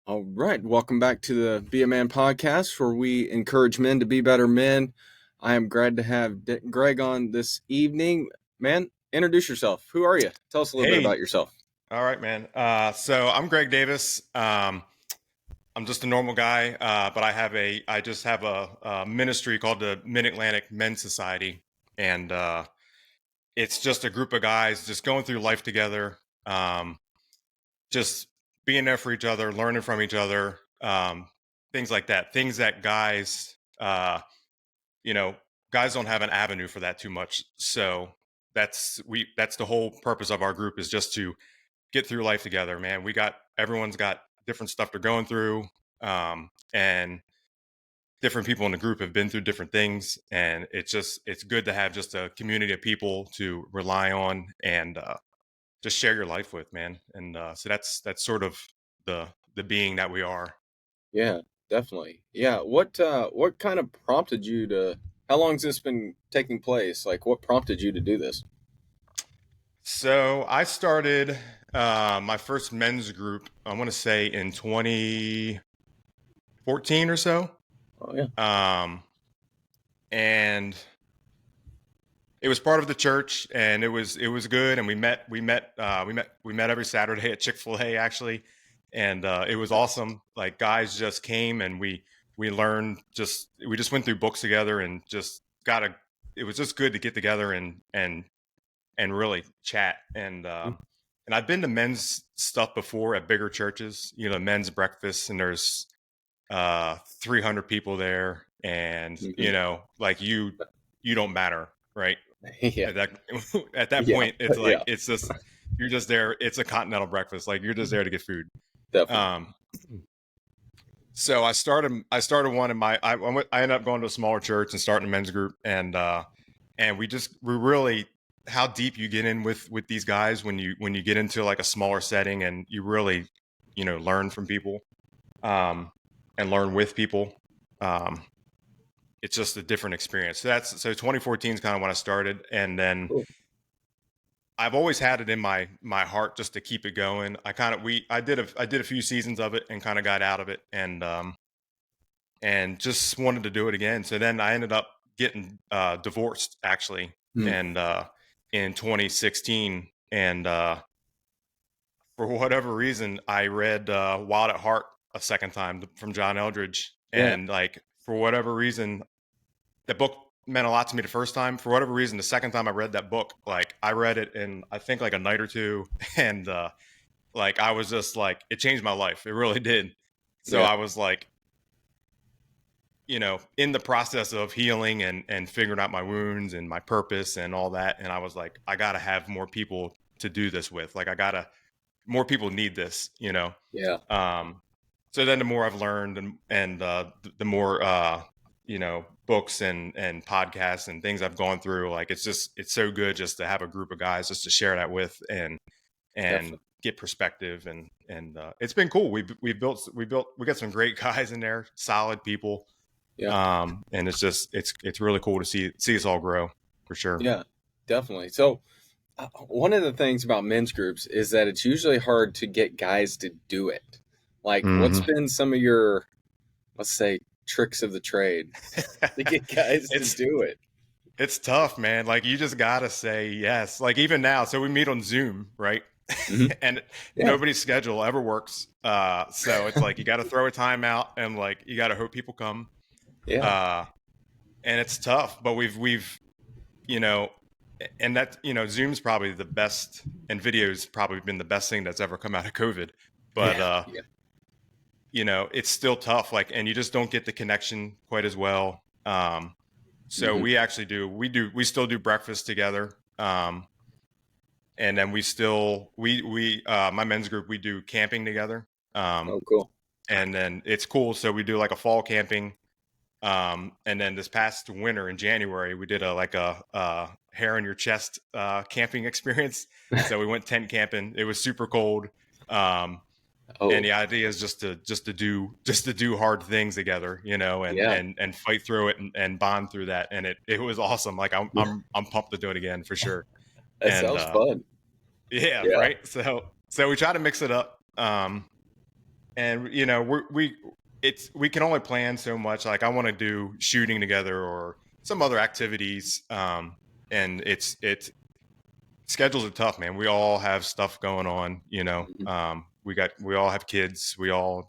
All right, welcome back to the Be a Man podcast, where we encourage men to be better men. I am glad to have Greg on this evening. Man, introduce yourself. Who are you? Tell us a little bit about Hey, yourself. all right, man. So I'm Greg Davis. I'm just a normal guy, but I just have a ministry called the Mid Atlantic Men's Society, and it's just a group of guys just going through life together, just being there for each other, learning from each other, things like that. Things that you know, guys don't have an avenue for that too much. So that's the whole purpose of our group is just to get through life together, man. Everyone's got different stuff they're going through, and different people in the group have been through different things, and it's good to have just a community of people to rely on and just share your life with, man. And so that's sort of the being that we are. Yeah, definitely. Yeah, what kind of prompted you to? How long has this been taking place? Like, what prompted you to do this? So I started my first men's group, I want to say in 2014 or so. Oh yeah. Um, and it was part of the church, and it was good. And we met every Saturday at Chick-fil-A, actually, and it was awesome. Like, guys just came, and we learned, we just went through books together, and just got a it was just good to get together and really chat. And I've been to men's stuff before at bigger churches, men's breakfast, and there's 300 people there, and Mm-hmm. like you don't matter, right? Yeah. At that at that Yeah. point, it's like Yeah. it's just you're just there. It's a continental breakfast. Like, you're just there to get food. Definitely. Um, so I started one in I ended up going to a smaller church and starting a men's group, and we really, how deep you get in with these guys when you get into like a smaller setting, and you really learn from people, um, and learn with people. Um, it's just a different experience. So 2014 is kind of when I started, and then Cool. I've always had it in my heart just to keep it going. I did a few seasons of it and kind of got out of it, and just wanted to do it again. So then I ended up getting divorced, actually, Mm. and in 2016, and for whatever reason I read Wild at Heart a second time from John Eldridge, Yeah. and like, for whatever reason, that book meant a lot to me the first time. For whatever reason, the second time I read that book, like, I read it in, I think, like a night or two, and like, I was just like, it changed my life. It really did. So Yeah. I was like, in the process of healing and figuring out my wounds and my purpose and all that, and I was like, I gotta have more people to do this with. Like, more people need this. Yeah. Um, so then the more I've learned, and the more books and podcasts and things I've gone through, like, it's so good just to have a group of guys just to share that with, and Definitely. get perspective, and it's been cool. We got some great guys in there, solid people, Yeah. and it's really cool to see us all grow, for sure. Yeah. Definitely. So, one of the things about men's groups is that it's usually hard to get guys to do it. Like, what's Hmm. been some of your, let's say, tricks of the trade to get guys to it's do it? it's tough, man. Like, you just gotta say yes. Like, even now, so we meet on Zoom, right? Hmm. And Yeah. nobody's schedule ever works. So it's like, you got to throw a time out, and like, you got to hope people come. Yeah. Uh, and it's tough, but we've you know, and that, Zoom's probably the best, and video's probably been the best thing that's ever come out of COVID. But Yeah. Yeah. it's still tough. Like, and you just don't get the connection quite as well. So Hmm. we still do breakfast together. And then we my men's group, we do camping together. Um, Oh, cool. and then it's cool. So we do like a fall camping. And then this past winter in January, we did a hair on your chest camping experience. So we went tent camping. It was super cold. Um, and Oh, the idea is just to do hard things together, and yeah. fight through it, and bond through that. And it was awesome. Like, I'm pumped to do it again, for sure. That And sounds fun. yeah, Yeah. right. So we try to mix it up. and we can only plan so much. Like I want to do shooting together or some other activities. And it's schedules are tough, man. We all have stuff going on, Mhm. we all have kids. We're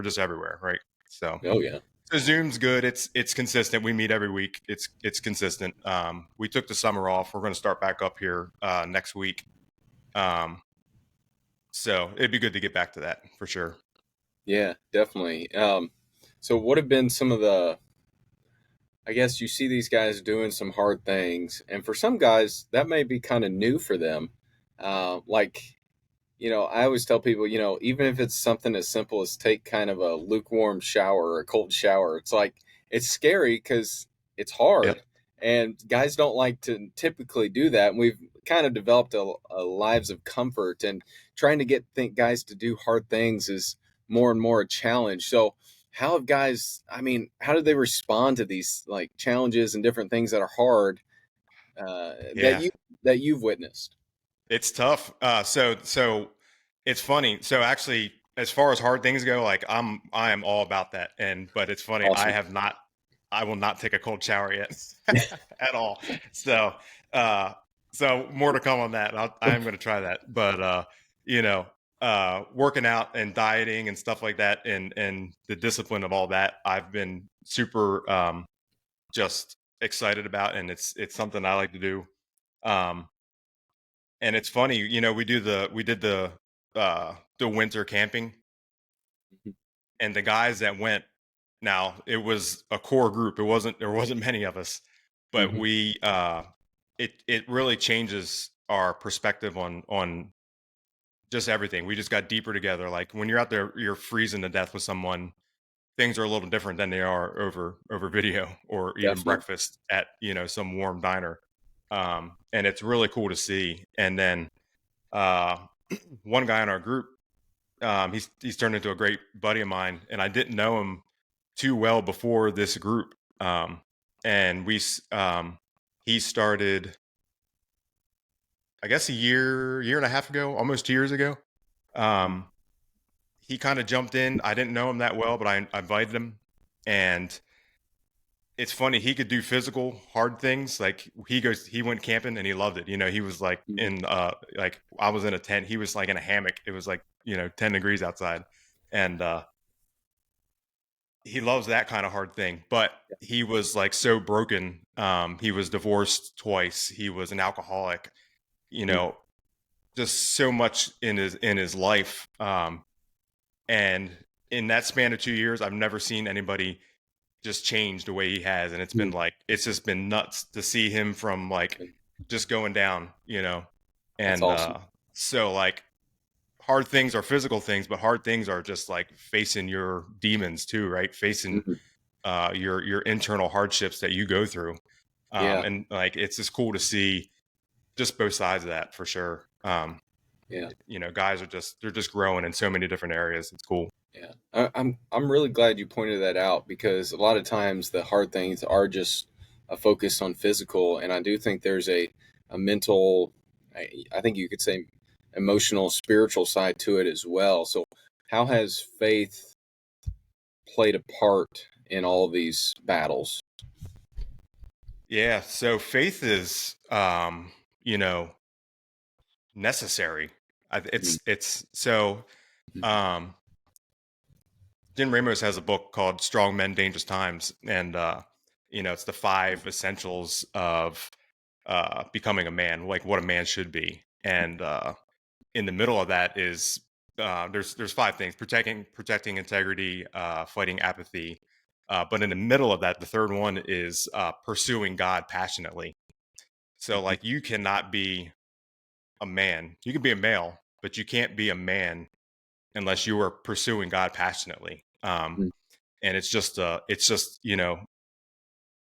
just everywhere, right? So, Oh yeah. so Zoom's good. It's consistent. We meet every week. It's consistent. We took the summer off. We're going to start back up here next week. Um, so it'd be good to get back to that for sure. Yeah, definitely. So what have been some of the, I guess you see these guys doing some hard things, and for some guys that may be kind of new for them. Like, I always tell people, even if it's something as simple as take kind of a lukewarm shower or a cold shower, it's like it's scary because it's Yep. hard, and guys don't like to typically do that. And we've kind of developed a lives of comfort, and trying to get guys to do hard things is more and more a challenge. So, how have guys? I mean, how do they respond to these like challenges and different things that are hard that Yeah. you've witnessed? It's tough. So it's funny. So actually, as far as hard things go, like I am all about that. But it's funny. Awesome. I will not take a cold shower yet at all. So, uh, so more to come on that. I am going to try that. But, you know, working out and dieting and stuff like that and the discipline of all that, I've been super, just excited about. And it's something I like to do. Um, and it's funny, we did the winter camping, Mhm. and the guys that went, now it was a core group. There wasn't many of us, but Mhm. it really changes our perspective on just everything. We just got deeper together. Like when you're out there, you're freezing to death with someone. Things are a little different than they are over video or even Definitely. breakfast at some warm diner. And it's really cool to see. And then uh, one guy in our group, he's turned into a great buddy of mine, and I didn't know him too well before this group. And he started, I guess, year and a half ago, almost 2 years ago. Mhm. Um, he kind of jumped in. I didn't know him that well, but I invited him, and it's funny. He could do physical hard things. Like he went camping and he loved it. He was like Mhm. like I was in a tent. He was like in a hammock. It was like 10 degrees outside, and he loves that kind of hard thing. But he was like so broken. He was divorced twice. He was an alcoholic. You Mhm. know, just so much in his life. And in that span of 2 years, I've never seen anybody just change the way he has, and Mhm. it's just been nuts to see him from like just going down. That's And awesome. so like hard things are physical things, but hard things are just like facing your demons too, right? Facing Mhm. your internal hardships that you go through. Yeah. And like it's just cool to see just both sides of that for sure. Yeah. Guys they're just growing in so many different areas. It's cool. Yeah. I'm really glad you pointed that out because a lot of times the hard things are just a focus on physical, and I do think there's a mental, I think you could say emotional, spiritual side to it as well. So, how has faith played a part in all of these battles? Yeah. So faith is, you know, necessary. Mhm. It's so. Um, Jim Ramos has a book called "Strong Men, Dangerous Times," and it's the five essentials of becoming a man, like what a man should be. And in the middle of that is there's five things: protecting integrity, fighting apathy. But in the middle of that, the third one is pursuing God passionately. So Mhm. like you cannot be a man. You can be a male, but you can't be a man unless you are pursuing God passionately. Mhm. And it's just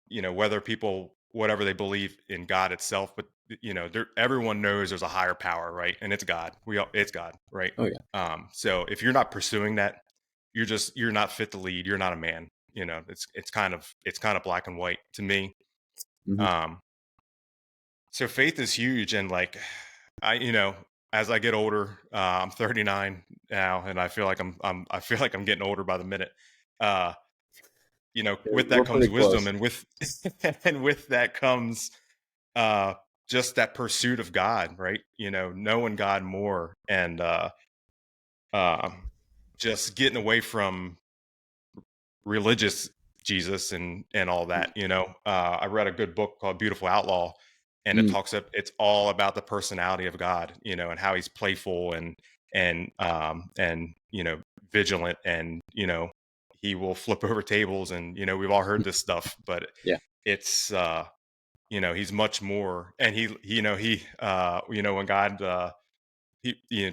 whether people whatever they believe in God itself, but everyone knows there's a higher power, right? And it's God. It's God, right? Oh yeah. So if you're not pursuing that, you're not fit to lead. You're not a man. It's kind of black and white to me. Mhm. Um, so faith is huge, and like I as I get older, I'm 39 now, and I feel like I feel like I'm getting older by the minute. Uh, with We're that pretty comes wisdom, close. and with and with that comes uh, just that pursuit of God, right? Knowing God more, and um, just getting away from religious Jesus and all that. I read a good book called Beautiful Outlaw, and Mm, it's all about the personality of God, and how he's playful and vigilant, and he will flip over tables, and we've all heard this stuff, but yeah. it's he's much more, and when God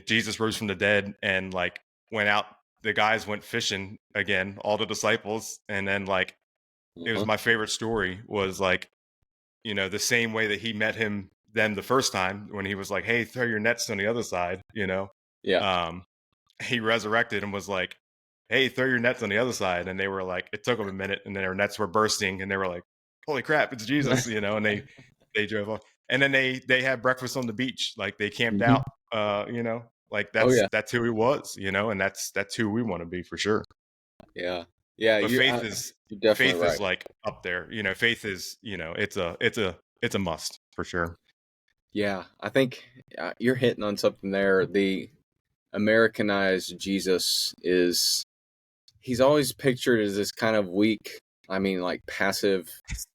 Jesus rose from the dead, and like went out, the guys went fishing again, all the disciples, and then like it was Uh-huh. my favorite story was like, the same way that he met them the first time when he was like, hey, throw your nets on the other side, Yeah. um he resurrected and was like, hey, throw your nets on the other side, and they were like, it took them a minute, and then their nets were bursting, and they were like, holy crap, it's Jesus, and they drove off, and then they had breakfast on the beach, like they camped Hmm. out, like Oh yeah. that's who he was, and that's who we want to be for sure. Yeah. Yeah. But You're definitely faith is right. like up there, faith is, it's a must for sure. Yeah. I think you're hitting on something there. The Americanized Jesus is he's always pictured as this kind of weak, I mean, like passive,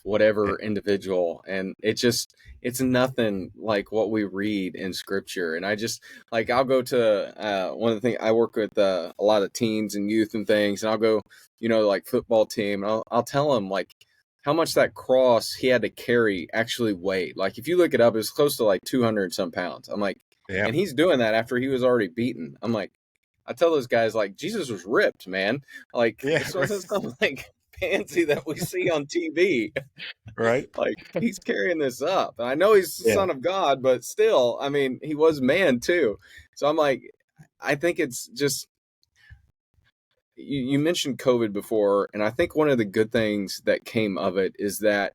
whatever individual. And it's nothing like what we read in scripture. And I just, like, I'll go to one of the things I work with a lot of teens and youth and things, and I'll go, like football team, and I'll tell them, like, how much that cross he had to carry actually weighed. Like, if you look it up, it's close to like 200 and some pounds. I'm like, Yeah. and he's doing that after he was already beaten. I'm like, I tell those guys, like, Jesus was ripped, man. Like, Yeah. this wasn't some like fancy that we see on TV. Right. Like, he's carrying this up. And I know he's the Yeah. son of God, but still, I mean, he was man too. So I'm like, I think it's just you mentioned COVID before, and I think one of the good things that came of it is that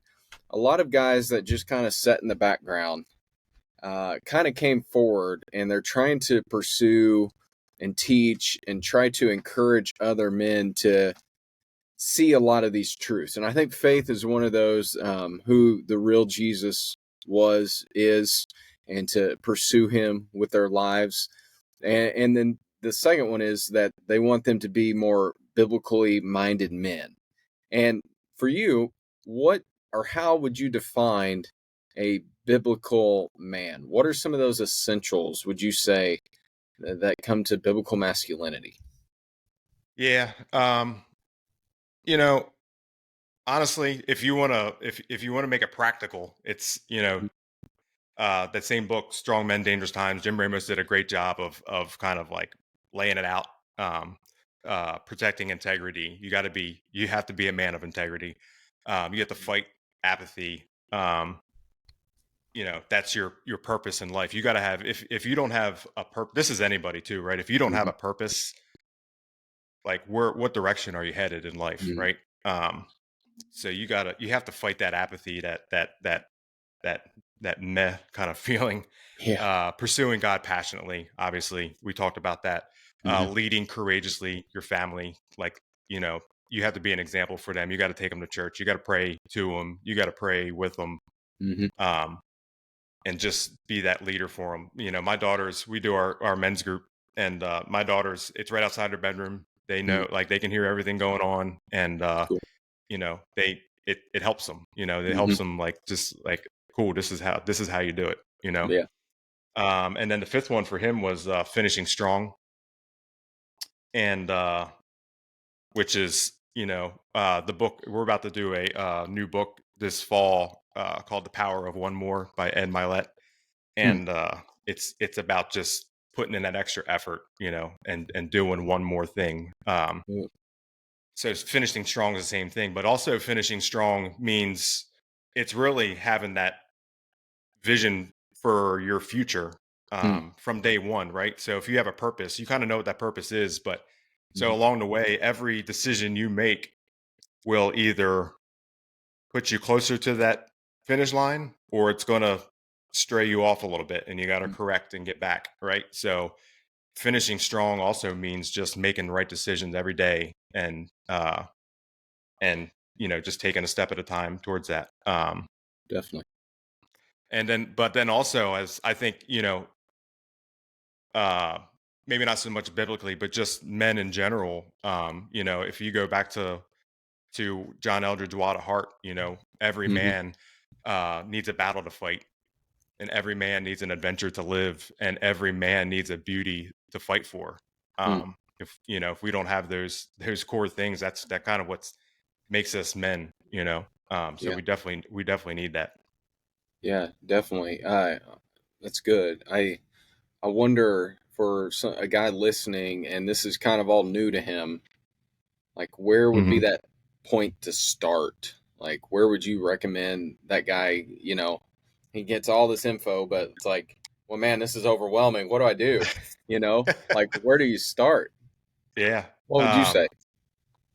a lot of guys that just kind of sat in the background kind of came forward, and they're trying to pursue and teach and try to encourage other men to see a lot of these truths. And I think faith is one of those who the real Jesus is, and to pursue him with their lives. And then the second one is that they want them to be more biblically minded men. And for you, what or how would you define a biblical man? What are some of those essentials, would you say, that come to biblical masculinity? Yeah. You know, honestly, if you want to make it practical, it's, that same book, Strong Men, Dangerous Times. Jim Ramos did a great job of kind of like laying it out, protecting integrity. You have to be a man of integrity. You have to fight apathy. That's your purpose in life. You got to have, if you don't have a purpose, this is anybody too, right? If you don't have Mhm, a purpose, like what direction are you headed in life, mhm. right? So you have to fight that apathy, that that meh kind of feeling. Yeah. Pursuing God passionately, obviously we talked about that. Mhm, Leading courageously your family, like, you know you have to be an example for them. You got to take them to church, you got to pray to them, you got to pray with them, mhm, um, and just be that leader for them. My daughters, we do our men's group, and my daughters, it's right outside their bedroom. They mhm. know, like, they can hear everything going on, and Cool. they it helps them. It Mhm. helps them, like, just like, cool, this is how you do it. Yeah. And then the fifth one for him was finishing strong, and which is, the book we're about to do, a new book this fall, called The Power of One More by Ed Milet, Hmm. and it's about just putting in that extra effort, and doing one more thing. Mm, So finishing strong is the same thing, but also finishing strong means it's really having that vision for your future, hmm. from day one, right? So if you have a purpose, you kind of know what that purpose is, but so Mhm. along the way, every decision you make will either put you closer to that finish line, or it's going to stray you off a little bit, and you got to correct and get back, right? So finishing strong also means just making the right decisions every day, and just taking a step at a time towards that. Definitely. And then, but then also, as I think, uh, maybe not so much biblically, but just men in general. If you go back to John Eldredge Watt Hart, every Hmm. man needs a battle to fight, and every man needs an adventure to live, and every man needs a beauty to fight for. Mm. If we don't have those core things, that kind of what makes us men. So Yeah. we definitely need that. Yeah, definitely. That's good. I wonder for a guy listening, and this is kind of all new to him, like where would be Hmm. that point to start? Like where would you recommend that guy, he gets all this info, but it's like, well, man, this is overwhelming. What do I do? Like where do you start? Yeah. What would you say?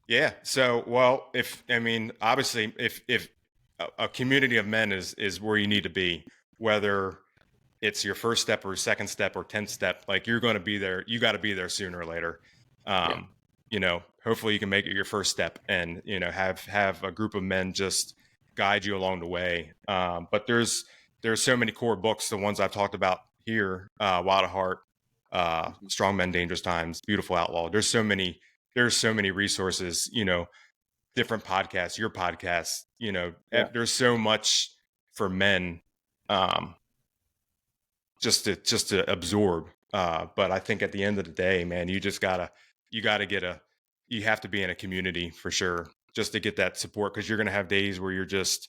Yeah. So, well, if I mean, obviously, if a community of men is where you need to be, whether it's your first step or second step or 10th step, like you're going to be there. You got to be there sooner or later. Yeah. Hopefully you can make it your first step, and have a group of men just guide you along the way. But there's so many core books, the ones I've talked about here, Wild at Heart, Hmm. Strong Men, Dangerous Times, Beautiful Outlaw. There's so many resources, different podcasts, your podcast, Yeah. there's so much for men, um, just to absorb. But I think at the end of the day, man, you gotta you have to be in a community for sure, just to get that support, because you're gonna have days where you're just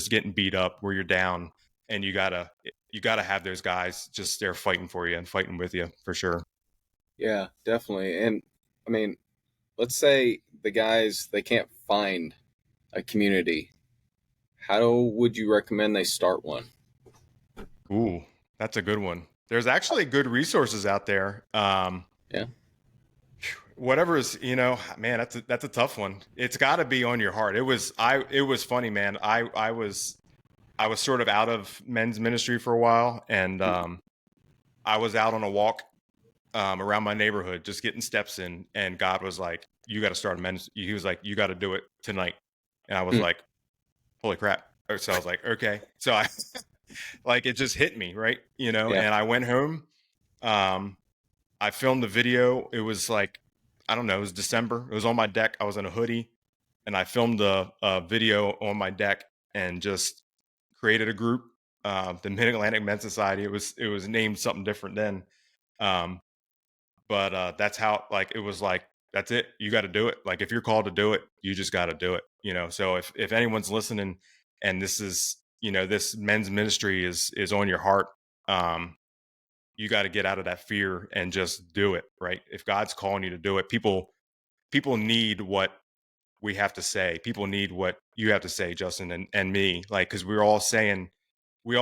getting beat up, where you're down, and you gotta have those guys just there fighting for you and fighting with you for sure. Yeah, definitely. And I mean, let's say the guys, they can't find a community. How would you recommend they start one? Ooh, that's a good one. There's actually good resources out there. Yeah. Whatever is, man, that's a tough one. It's got to be on your heart. It was funny, man. I was sort of out of men's ministry for a while, and I was out on a walk around my neighborhood, just getting steps in, and God was like, "You got to start a men's." He was like, "You got to do it tonight," and I was Mm. like, "Holy crap!" So I was like, "Okay." So I like it just hit me, right? Yeah. And I went home. Um, I filmed the video. It was like, I don't know, it was December. It was on my deck. I was in a hoodie, and I filmed a video on my deck and just created a group, the Mid Atlantic Men's Society. It was named something different then, um, but that's how, like, it was like, that's it. You got to do it. Like, if you're called to do it, you just got to do it. So if anyone's listening, and this men's ministry is on your heart, um, you got to get out of that fear and just do it, right? If God's calling you to do it, people need what we have to say. People need what you have to say, Justin, and me, like, because we all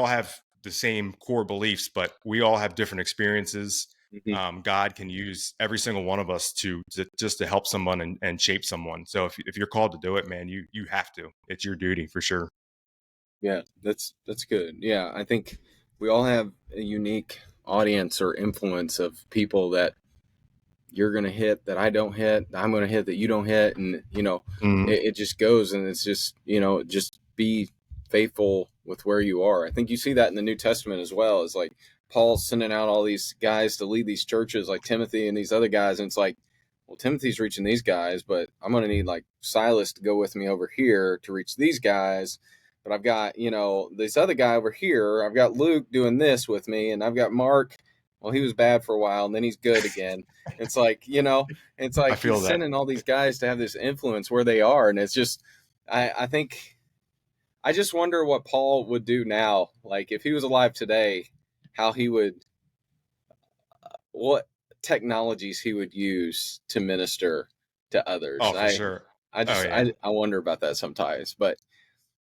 have the same core beliefs, but we all have different experiences. Hmm. God can use every single one of us just to help someone and shape someone. So if you're called to do it, man, you have to. It's your duty for sure. Yeah, that's good. Yeah, I think we all have a unique audience or influence of people that you're going to hit that I don't hit, I'm going to hit that you don't hit. And, Hmm. it just goes, and it's just, just be faithful with where you are. I think you see that in the New Testament as well. It's like Paul's sending out all these guys to lead these churches like Timothy and these other guys. And it's like, well, Timothy's reaching these guys, but I'm going to need like Silas to go with me over here to reach these guys. But I've got, this other guy over here. I've got Luke doing this with me, and I've got Mark. Well, he was bad for a while, and then he's good again. It's like, it's I like feel he's that. sending all these guys to have this influence where they are. And it's just, I think, I just wonder what Paul would do now. Like if he was alive today, how he would, what technologies he would use to minister to others. Oh, for I, sure. I Oh just, yeah. I wonder about that sometimes, but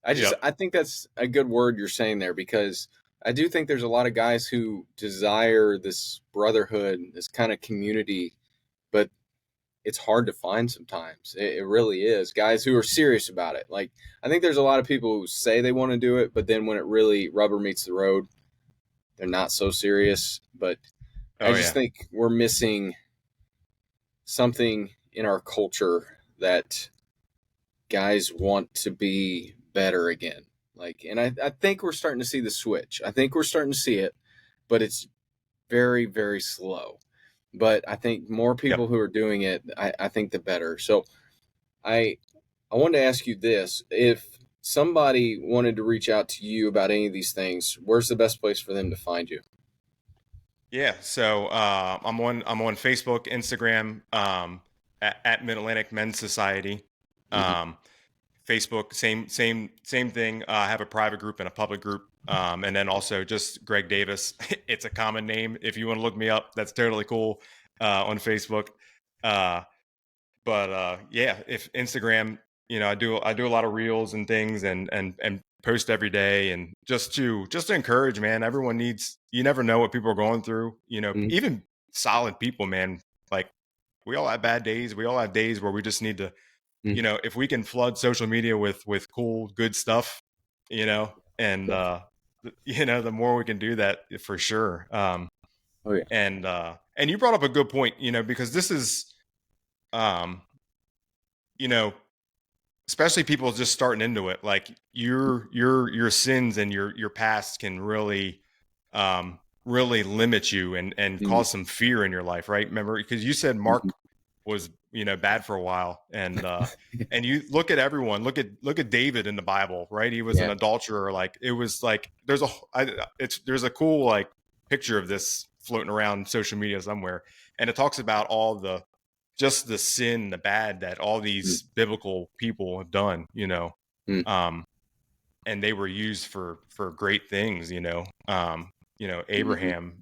Yep. I think that's a good word you're saying there, because I do think there's a lot of guys who desire this brotherhood, this kind of community, but it's hard to find sometimes. It really is. Guys who are serious about it. Like I think there's a lot of people who say they want to do it, but then when it really rubber meets the road, they're not so serious. But I Oh just yeah. think we're missing something in our culture that guys want to be better again. Like, and I think we're starting to see the switch. I think we're starting to see it, but it's very, very slow. But I think more Yep. people who are doing it, I think the better. So I I wanted to ask you this: if somebody wanted to reach out to you about any of these things, where's the best place for them to find you? Yeah. So I'm on Facebook, Instagram, at Mid Atlantic Men's Society. Mm-hmm. Um, Facebook, same thing. I have a private group and a public group, and then also just Greg Davis. It's a common name. If you want to look me up, that's totally cool on Facebook. Uh, but yeah, if Instagram, I do a lot of reels and things, and post every day, and just to encourage, man. Everyone needs. You never know what people are going through. Mm-hmm. Even solid people, man. Like, we all have bad days. We all have days where we just need to, if we can flood social media with cool, good stuff, and Definitely. the more we can do that, for sure. Oh yeah. And you brought up a good point, because this is, um, you know, especially people just starting into it, like your sins and your past can really limit you and Mm-hmm. cause some fear in your life, right? Remember, because you said Mm-hmm. Mark was bad for a while, and you look at everyone, look at David in the Bible, right? He was an Yeah. adulterer. Like, it was like there's a cool, like, picture of this floating around social media somewhere, and it talks about all the just the sin, the bad that all these biblical people have done, Mm-hmm. um, and they were used for great things, Mm-hmm. Abraham,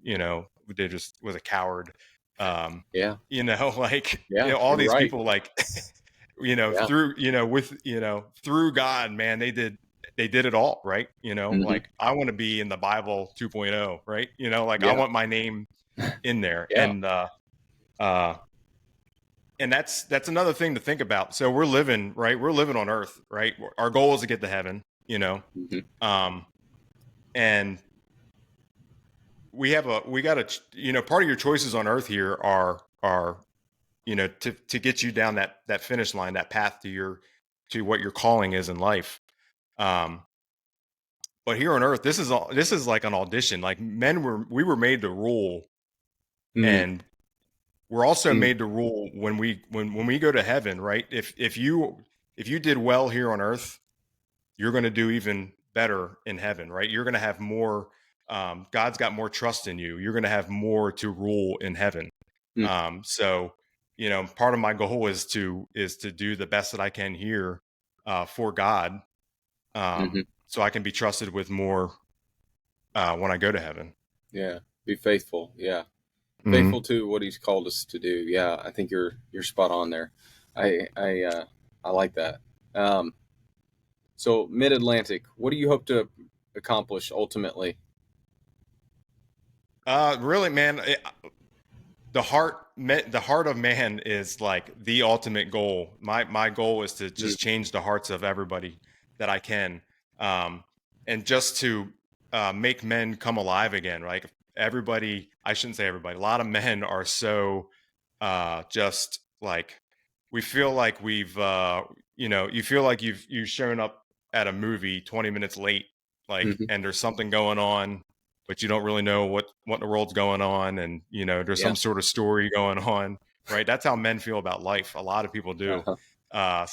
they just was a coward, um, Yeah. like, Yeah. all You're these right. people, like, Yeah. through, with, through God, man, they did it all right. Mm-hmm. Like, I want to be in the Bible 2.0, right? Like, I Yeah. want my name in there. Yeah. Uh, and that's another thing to think about. So we're living, right? We're living on earth, right? Our goal is to get to heaven, Mm-hmm. um, and we got to, part of your choices on earth here are, to get you down that finish line, that path to what your calling is in life. Um, but here on earth, this is like an audition. Like, we were made to rule, Mm-hmm. and we're also Mm-hmm. made to rule when we go to heaven, right? If you did well here on earth, you're going to do even better in heaven, right? You're going to have more. God's got more trust in you. You're going to have more to rule in heaven. So, part of my goal is to do the best that I can here, for God, Mm-hmm. so I can be trusted with more, when I go to heaven. Yeah. Be faithful. Yeah. Mm-hmm. Faithful to what he's called us to do. Yeah, I think you're spot on there. I like that. Um, so Mid Atlantic, what do you hope to accomplish ultimately? Really, man, the heart of man is like the ultimate goal. My goal is to just Mm-hmm. change the hearts of everybody that I can, um, and just to, make men come alive again. Like, everybody, I shouldn't say everybody. A lot of men are so, just like, we feel like you feel like you've shown up at a movie 20 minutes late, like, Mm-hmm. and there's something going on, but you don't really know what in the world's going on, and there's Yeah. some sort of story going on, right? That's how men feel about life. A lot of people do. Uh-huh.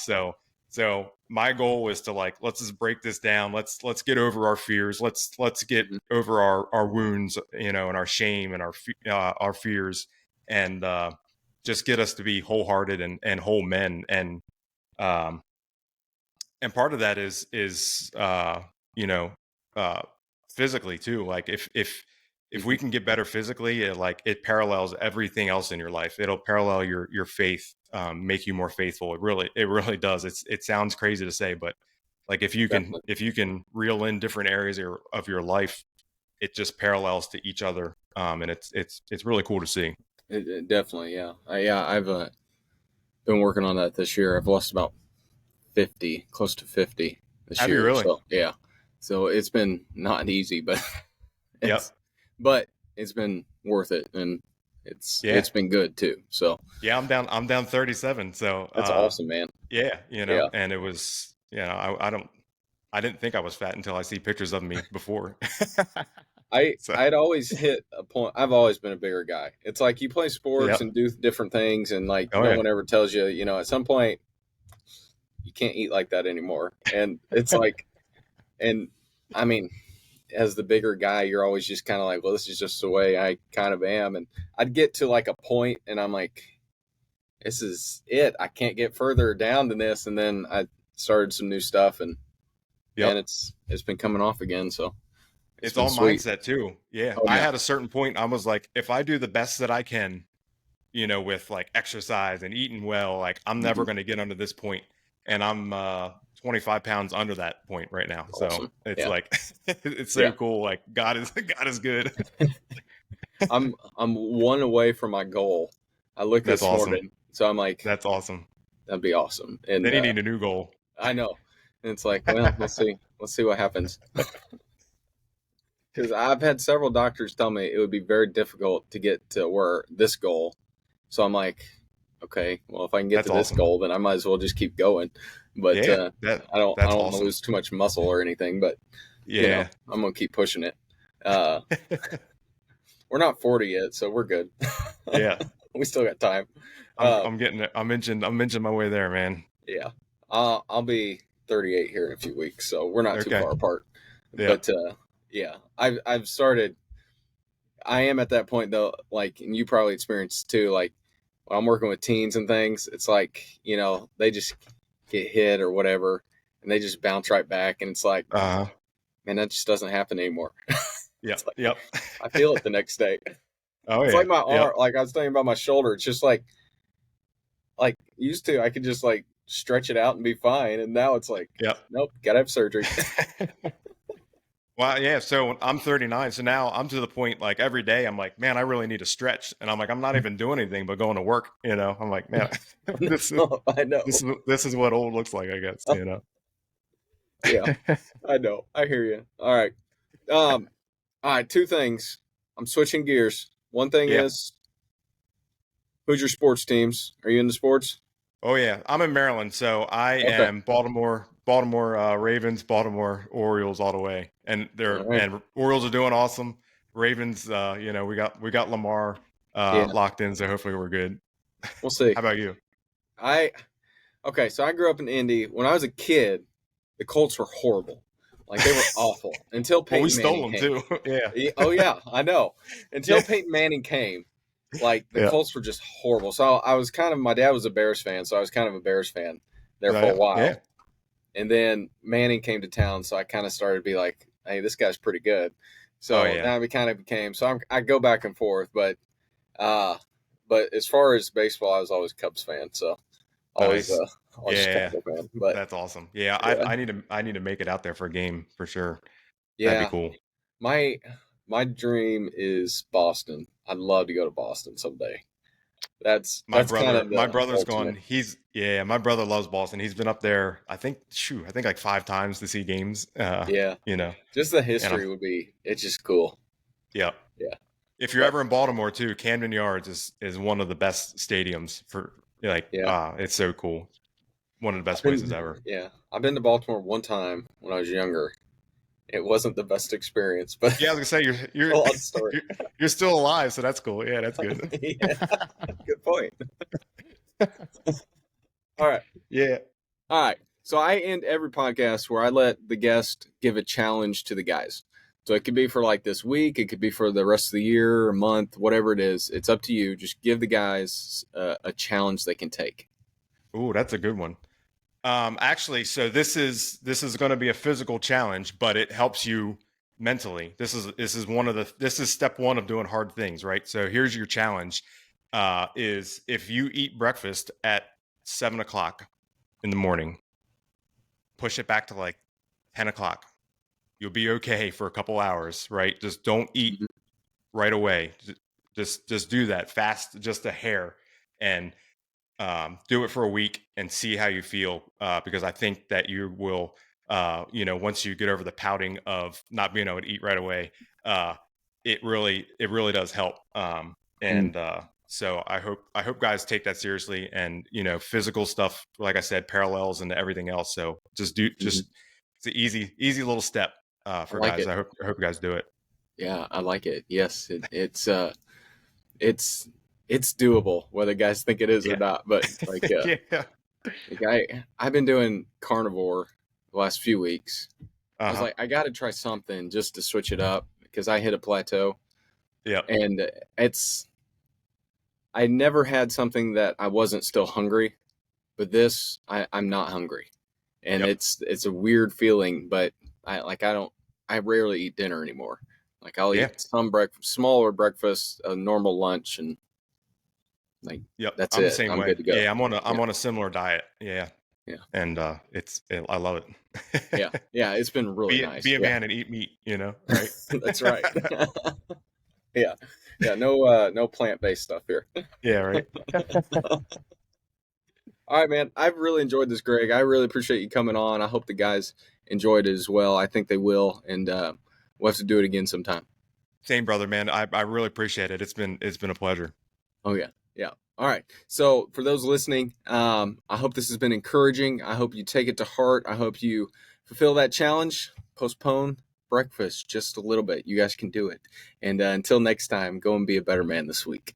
So my goal is to, like, let's just break this down. Let's get over our fears. Let's get Mm-hmm. over our wounds, and our shame and our fears, and, just get us to be wholehearted and whole men. Um, and part of that is, you know uh physically too. Like, if Mm-hmm. we can get better physically, it parallels everything else in your life. It'll parallel your faith, make you more faithful. It really does. It sounds crazy to say, but, like, if you can Definitely. if you can reel in different areas of your life, it just parallels to each other, and it's really cool to see. Definitely. Yeah. I've been working on that this year. I've lost about 50, close to 50 this Have you year. really? So yeah. So it's been not easy, but it's Yep. but it's been worth it, and Yeah. it's been good too. So Yeah, I'm down 37. So, that's awesome, man. yeah, Yeah. and it was, I didn't think I was fat until I see pictures of me before. So, I'd always hit a point. I've always been a bigger guy. It's like you play sports yep. and do different things, and like Oh no yeah. one ever tells you, at some point you can't eat like that anymore. And it's like, and I mean, as the bigger guy, you're always just kind of like, well, this is just the way I kind of am. And I'd get to like a point, and I'm like, this is it. I can't get further down than this. And then I started some new stuff, and man, Yep. it's been coming off again. So it's It's been all sweet. mindset too. Yeah. Oh I yeah. had a certain point, I was like, if I do the best that I can, with like exercise and eating well, like I'm never Mhm. going to get under this point. And I'm 25 pounds under that point right now. So Awesome. it's Yeah. like, it's so Yeah. cool. Like God is good. I'm one away from my goal. I looked That's this awesome. morning, so I'm like, That's awesome. that'd be awesome. And Then you need a new goal. I know, and it's like, well, we'll see. We'll see what happens. Because I've had several doctors tell me it would be very difficult to get to where this goal. So I'm like, okay, well, if I can get That's to this awesome. goal, then I might as well just keep going. But Yeah, I that's don't want to awesome. lose too much muscle or anything. But Yeah. I'm gonna keep pushing it. Uh, we're not 40 yet, so we're good. Yeah. We still got time. Uh, I'm getting it. I'm inching my way there, man. yeah, I'll be 38 here in a few weeks, so we're not too Okay. far apart. Yeah. But yeah, I've started. I am at that point though, like, and you probably experienced too. Like when I'm working with teens and things, it's like they just get hit or whatever, and they just bounce right back, and it's like, Uh-huh. man, that just doesn't happen anymore. Yep. It's like Yep. I feel it the next day. Oh It's yeah. like my Yep. arm, like I was telling you about my shoulder. It's just like used to, I could just like stretch it out and be fine, and now it's like, Yep. nope, gotta have surgery. Well, yeah. So I'm 39. So now I'm to the point like every day I'm like, man, I really need to stretch. And I'm like, I'm not even doing anything but going to work. I'm like, man, this is I know. this is what old looks like, I guess. Yeah, I know. I hear you. All right. Um, all right. Two things. I'm switching gears. One thing Yeah. is, who's your sports teams? Are you into sports? Oh yeah, I'm in Maryland, so I Okay. am Baltimore Ravens, Baltimore Orioles all the way, and All right. Orioles are doing awesome. Ravens, we got Lamar Yeah. locked in, so hopefully we're good. We'll see. How about you? I Okay. So I grew up in Indy. When I was a kid, the Colts were horrible. Like they were awful until Well, we Peyton stole Manning them came. too. Yeah, Oh yeah, I know. Until yeah, Peyton Manning came, like the yeah, Colts were just horrible. So I was kind of my dad was a Bears fan, so I was kind of a Bears fan there for a yeah, yeah. while. And then Manning came to town, so I kind of started to be like, "Hey, this guy's pretty good." Oh So yeah, now we kind of became. So I go back and forth, uh, but as far as baseball, I was always a Cubs fan, so always nice. always a Yeah, Cubs fan. But that's awesome. Yeah, yeah, I need to make it out there for a game for sure. That'd be yeah, cool. my my dream is Boston. I'd love to go to Boston someday. That's kind of My the brother's gone. ultimate. My brother loves Boston. He's been up there. I think like 5 times to see games. Yeah, You know, just the and I'm history would be. It's just cool. yeah. Yeah, If you're but ever in Baltimore too, Camden Yards is one of the best stadiums for like. yeah, It's so cool. One of the I've best places been ever. yeah I've been to Baltimore one time when I was younger. It wasn't the best experience, but Yeah, I was gonna say a long story. you're, you're still alive, so that's cool. Yeah, that's good. Yeah, good point. All right. Yeah. All right. So I end every podcast where I let the guest give a challenge to the guys. So it could be for like this week, it could be for the rest of the year, a month, whatever it is. It's up to you. Just give the guys a challenge they can take. Ooh, that's a good one. Actually, so this is going to be a physical challenge, but it helps you mentally. This is step one of doing hard things, right? So here's your challenge: is if you eat breakfast at 7 o'clock in the morning, push it back to like 10 o'clock. You'll be okay for a couple hours, right? Just don't eat Mhm. right away. Just do that fast, just a hair, and do it for a week and see how you feel. Because I think that you will, once you get over the pouting of not being able to eat right away, uh, it really does help. And so I hope guys take that seriously, and physical stuff, like I said, parallels into everything else. So just Mm-hmm. it's an easy little step I for like guys. it. I hope guys do it. Yeah, I like it. Yes, it's it's doable, whether guys think it is or Yeah. not. But like, Yeah. I've been doing carnivore the last few weeks. I was Uh-huh. like, I got to try something just to switch it up because I hit a plateau, Yep. and I never had something that I wasn't still hungry, but I'm not hungry, and Yep. it's a weird feeling. But I rarely eat dinner anymore. Like I'll Yeah. eat some smaller breakfast, a normal lunch, and like Yep. that's I'm the it. same I'm way. good to go. Yeah, I'm Yeah, on a similar diet. Yeah. yeah, And I love yeah, it. yeah. It's been really Be nice. a Yeah, man and eat meat, right? that's right. Yeah, yeah. No plant based stuff here. Yeah, right. All right, man. I've really enjoyed this, Greg. I really appreciate you coming on. I hope the guys enjoyed it as well. I think they will, and we'll have to do it again sometime. Same brother, man. I really appreciate it. It's been a pleasure. Oh yeah, yeah. All right. So for those listening, I hope this has been encouraging. I hope you take it to heart. I hope you fulfill that challenge. Postpone breakfast just a little bit. You guys can do it. And until next time, go and be a better man this week.